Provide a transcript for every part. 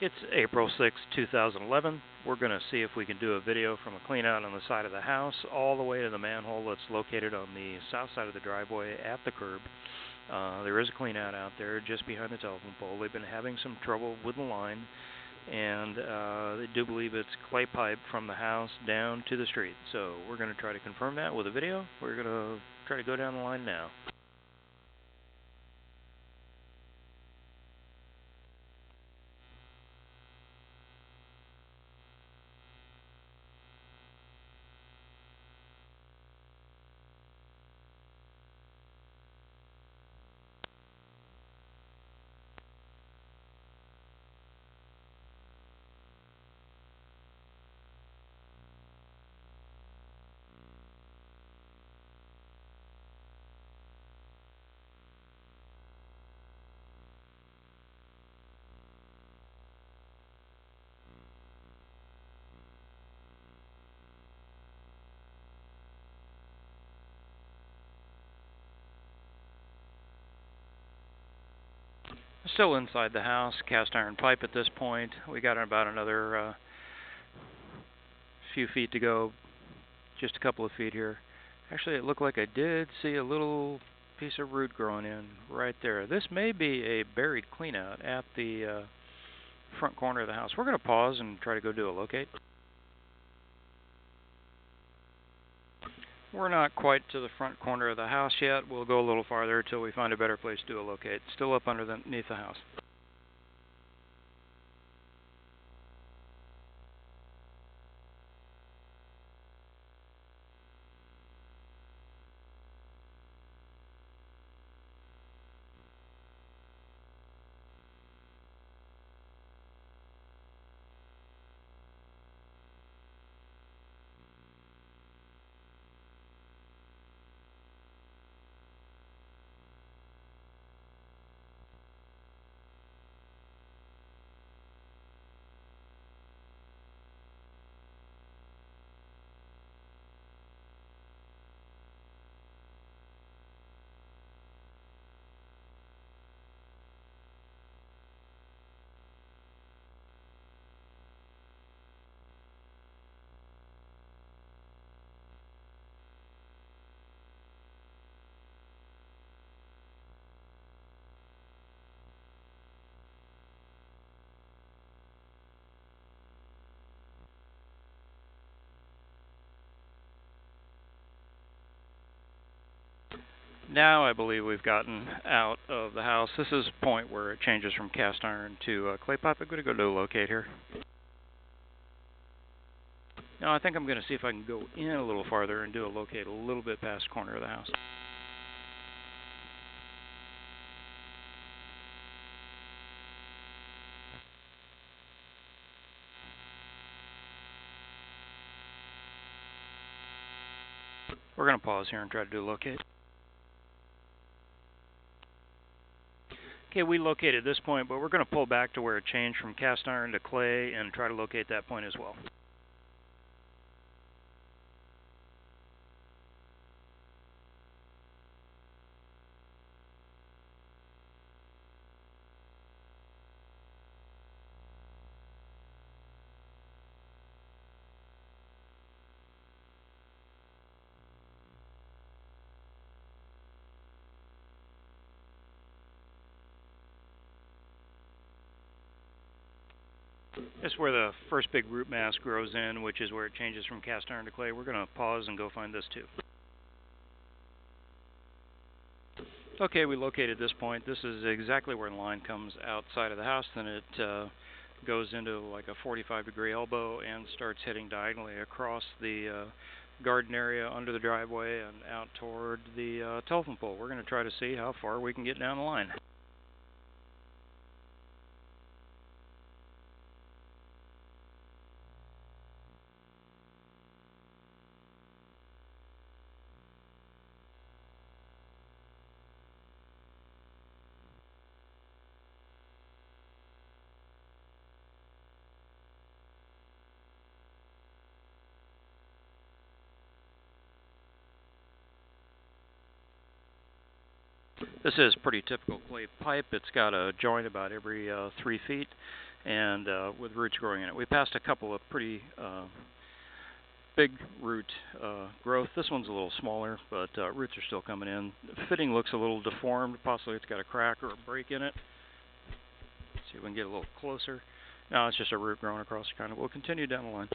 It's April 6, 2011. We're going to see if we can do a video from a clean out on the side of the house all the way to the manhole that's located on the south side of the driveway at the curb. There is a clean out there just behind the telephone pole. They've been having some trouble with the line, and they do believe it's clay pipe from the house down to the street. So we're going to try to confirm that with a video. We're going to try to go down the line now. Still inside the house, cast iron pipe at this point. We got about another few feet to go, just a couple of feet here. Actually, it looked like I did see a little piece of root growing in right there. This may be a buried cleanout at the front corner of the house. We're going to pause and try to go do a locate. We're not quite to the front corner of the house yet. We'll go a little farther until we find a better place to do a locate. Still up underneath the house. Now I believe we've gotten out of the house. This is a point where it changes from cast iron to clay pipe. I'm going to go do a locate here. Now I think I'm going to see if I can go in a little farther and do a locate a little bit past the corner of the house. We're going to pause here and try to do a locate. Okay, we located this point, but we're going to pull back to where it changed from cast iron to clay and try to locate that point as well. This is where the first big root mass grows in, which is where it changes from cast iron to clay. We're going to pause and go find this too. Okay, we located this point. This is exactly where the line comes outside of the house. Then it goes into like a 45-degree elbow and starts heading diagonally across the garden area under the driveway and out toward the telephone pole. We're going to try to see how far we can get down the line. This is pretty typical clay pipe. It's got a joint about every 3 feet, and with roots growing in it. We passed a couple of pretty big root growth. This one's a little smaller, but roots are still coming in. The fitting looks a little deformed. Possibly it's got a crack or a break in it. Let's see if we can get a little closer. No, it's just a root growing across kind of. We'll continue down the line.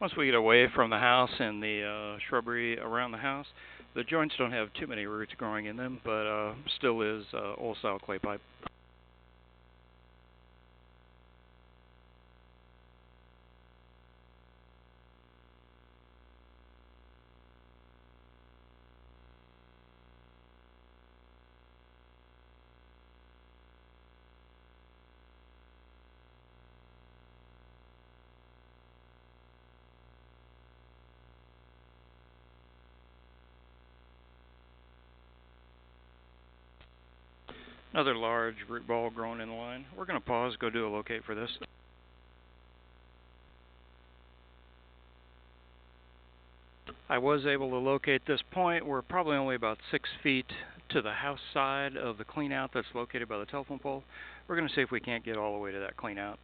Once we get away from the house and the shrubbery around the house, the joints don't have too many roots growing in them, but still is old style clay pipe. Another large root ball growing in the line. We're going to pause, go do a locate for this. I was able to locate this point. We're probably only about 6 feet to the house side of the clean out that's located by the telephone pole. We're going to see if we can't get all the way to that clean out.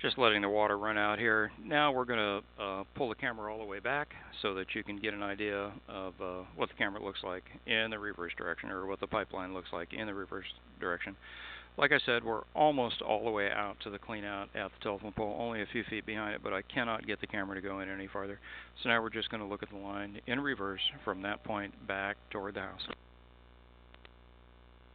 Just letting the water run out here. Now we're going to pull the camera all the way back so that you can get an idea of what the camera looks like in the reverse direction, or what the pipeline looks like in the reverse direction. Like I said, we're almost all the way out to the clean out at the telephone pole, only a few feet behind it, but I cannot get the camera to go in any farther. So now we're just going to look at the line in reverse from that point back toward the house.